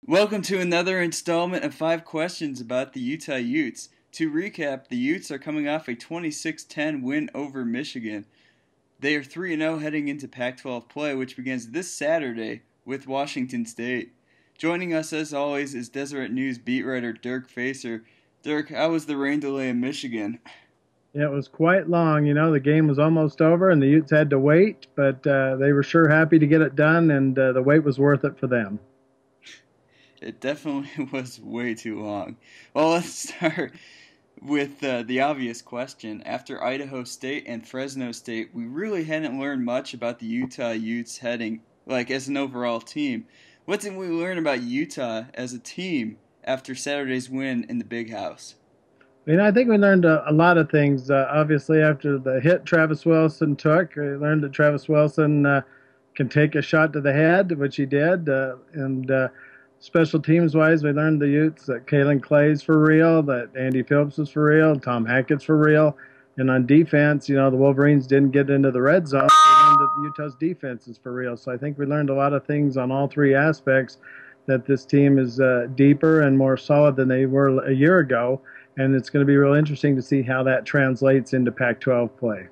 Welcome to another installment of 5 questions about the Utah Utes. To recap, the Utes are coming off a 26-10 win over Michigan. They are 3-0 heading into Pac-12 play, which begins this Saturday with Washington State. Joining us as always is Deseret News beatwriter Dirk Facer. Dirk, how was the rain delay in Michigan? It was quite long. The game was almost over and the Utes had to wait, but they were sure happy to get it done, and the wait was worth it for them. It definitely was way too long. Well, let's start with the obvious question. After Idaho State and Fresno State, we really hadn't learned much about the Utah Utes heading, as an overall team. What did we learn about Utah as a team after Saturday's win in the Big House? I think we learned a lot of things. Obviously, after the hit Travis Wilson took, we learned that Travis Wilson can take a shot to the head, which he did. And special teams-wise, we learned the Utes that Kalen Clay's for real, that Andy Phillips is for real, Tom Hackett's for real. And on defense, the Wolverines didn't get into the red zone. We learned that Utah's defense is for real. So I think we learned a lot of things on all three aspects, that this team is deeper and more solid than they were a year ago. And it's going to be real interesting to see how that translates into Pac-12 play.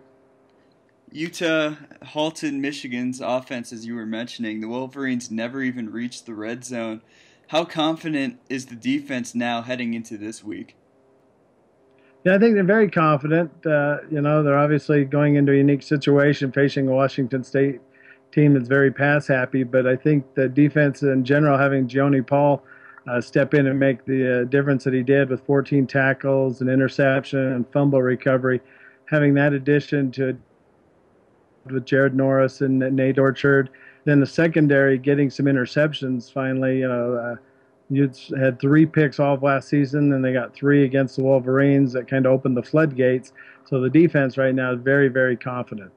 Utah halted Michigan's offense, as you were mentioning. The Wolverines never even reached the red zone. How confident is the defense now heading into this week? Yeah, I think they're very confident. They're obviously going into a unique situation, facing a Washington State team that's very pass-happy. But I think the defense in general, having Gioni Paul step in and make the difference that he did with 14 tackles, an interception, and fumble recovery. Having that addition to with Jared Norris and Nate Orchard, then the secondary getting some interceptions finally. Utes had 3 picks all of last season, and they got 3 against the Wolverines. That kind of opened the floodgates. So the defense right now is very, very confident.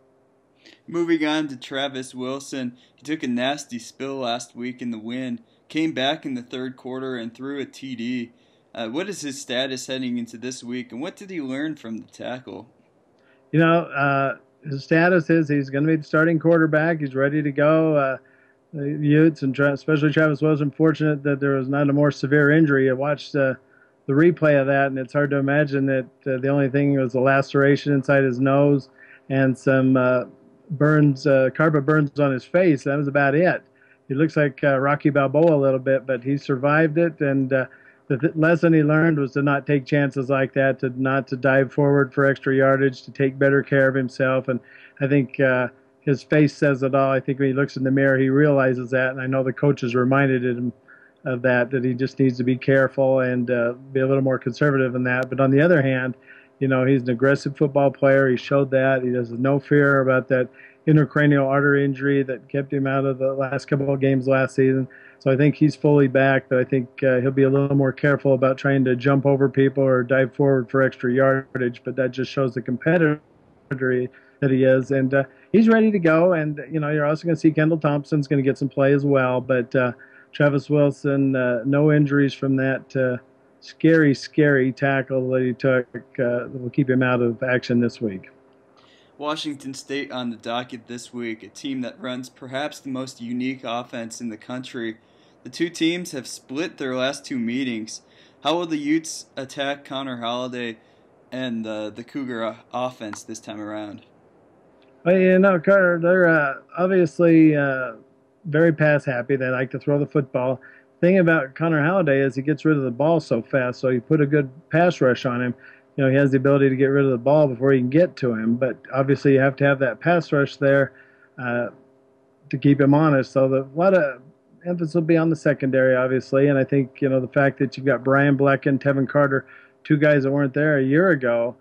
Moving on to Travis Wilson, he took a nasty spill last week in the win, came back in the third quarter and threw a TD. What is his status heading into this week, and what did he learn from the tackle? His status is he's going to be the starting quarterback. He's ready to go. The Utes, and especially Travis Wilson, fortunate that there was not a more severe injury. I watched the replay of that, and it's hard to imagine that the only thing was a laceration inside his nose and some carpet burns on his face. That was about it. He looks like Rocky Balboa a little bit, but he survived it. And the lesson he learned was to not take chances like that, not to dive forward for extra yardage, to take better care of himself. And I think his face says it all. I think when he looks in the mirror, he realizes that. And I know the coaches reminded him of that he just needs to be careful and be a little more conservative in that. But on the other hand, he's an aggressive football player. He showed that. He has no fear about that intracranial artery injury that kept him out of the last couple of games last season. So I think he's fully back, but I think he'll be a little more careful about trying to jump over people or dive forward for extra yardage. But that just shows the competitor that he is. And he's ready to go. And, you're also going to see Kendall Thompson's going to get some play as well. But Travis Wilson, no injuries from that scary, scary tackle that he took that will keep him out of action this week. Washington State on the docket this week, a team that runs perhaps the most unique offense in the country. The two teams have split their last 2 meetings. How will the Utes attack Connor Halliday and the Cougar offense this time around? Well, Carter, they're obviously very pass happy. They like to throw the football. The thing about Connor Halliday is he gets rid of the ball so fast, so you put a good pass rush on him. He has the ability to get rid of the ball before you can get to him. But obviously you have to have that pass rush there to keep him honest. So a lot of emphasis will be on the secondary, obviously. And I think, the fact that you've got Brian Blecken, Tevin Carter, 2 guys that weren't there a year ago,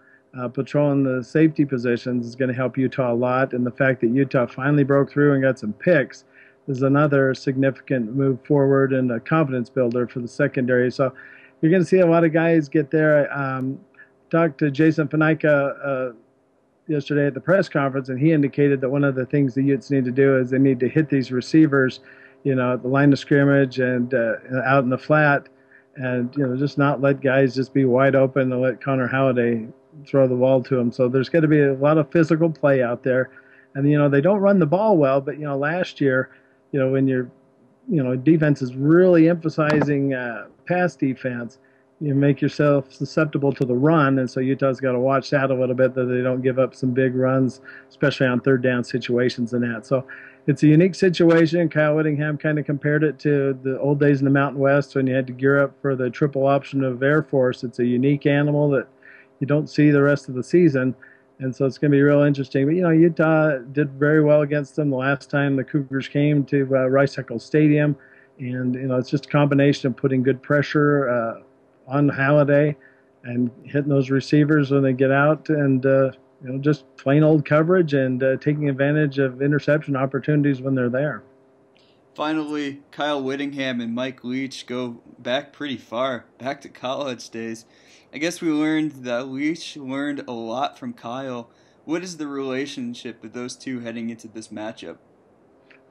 patrolling the safety positions is going to help Utah a lot. And the fact that Utah finally broke through and got some picks is another significant move forward and a confidence builder for the secondary. So you're going to see a lot of guys get there. Talked to Jason Faneca yesterday at the press conference, and he indicated that one of the things the Utes need to do is they need to hit these receivers, at the line of scrimmage and out in the flat, and just not let guys just be wide open and let Connor Halliday throw the ball to him. So there's got to be a lot of physical play out there, and they don't run the ball well. But last year, when you're defense is really emphasizing pass defense. You make yourself susceptible to the run, and so Utah's got to watch that a little bit, that they don't give up some big runs, especially on third down situations and that. So it's a unique situation. Kyle Whittingham kind of compared it to the old days in the Mountain West when you had to gear up for the triple option of Air Force. It's a unique animal that you don't see the rest of the season, and so it's going to be real interesting. But, Utah did very well against them the last time the Cougars came to Rice-Eccles Stadium, and, it's just a combination of putting good pressure on Halliday and hitting those receivers when they get out, and just plain old coverage and taking advantage of interception opportunities when they're there. Finally, Kyle Whittingham and Mike Leach go back pretty far, back to college days. I guess we learned that Leach learned a lot from Kyle. What is the relationship with those two heading into this matchup?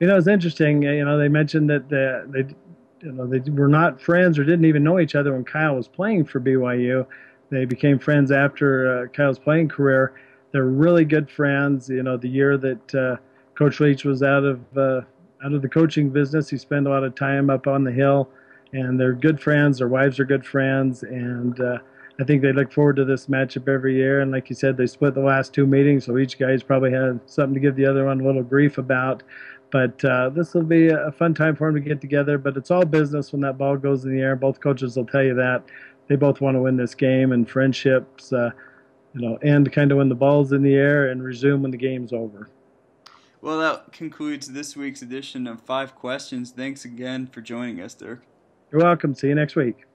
It's interesting. They mentioned that they were not friends or didn't even know each other when Kyle was playing for BYU. They became friends after Kyle's playing career. They're really good friends. The year that Coach Leach was out of the coaching business, he spent a lot of time up on the hill, and they're good friends. Their wives are good friends, and I think they look forward to this matchup every year. And like you said, they split the last two meetings, so each guy's probably had something to give the other one a little grief about. But this will be a fun time for them to get together. But it's all business when that ball goes in the air. Both coaches will tell you that. They both want to win this game, and friendships, end kind of when the ball's in the air and resume when the game's over. Well, that concludes this week's edition of 5 Questions. Thanks again for joining us, Dirk. You're welcome. See you next week.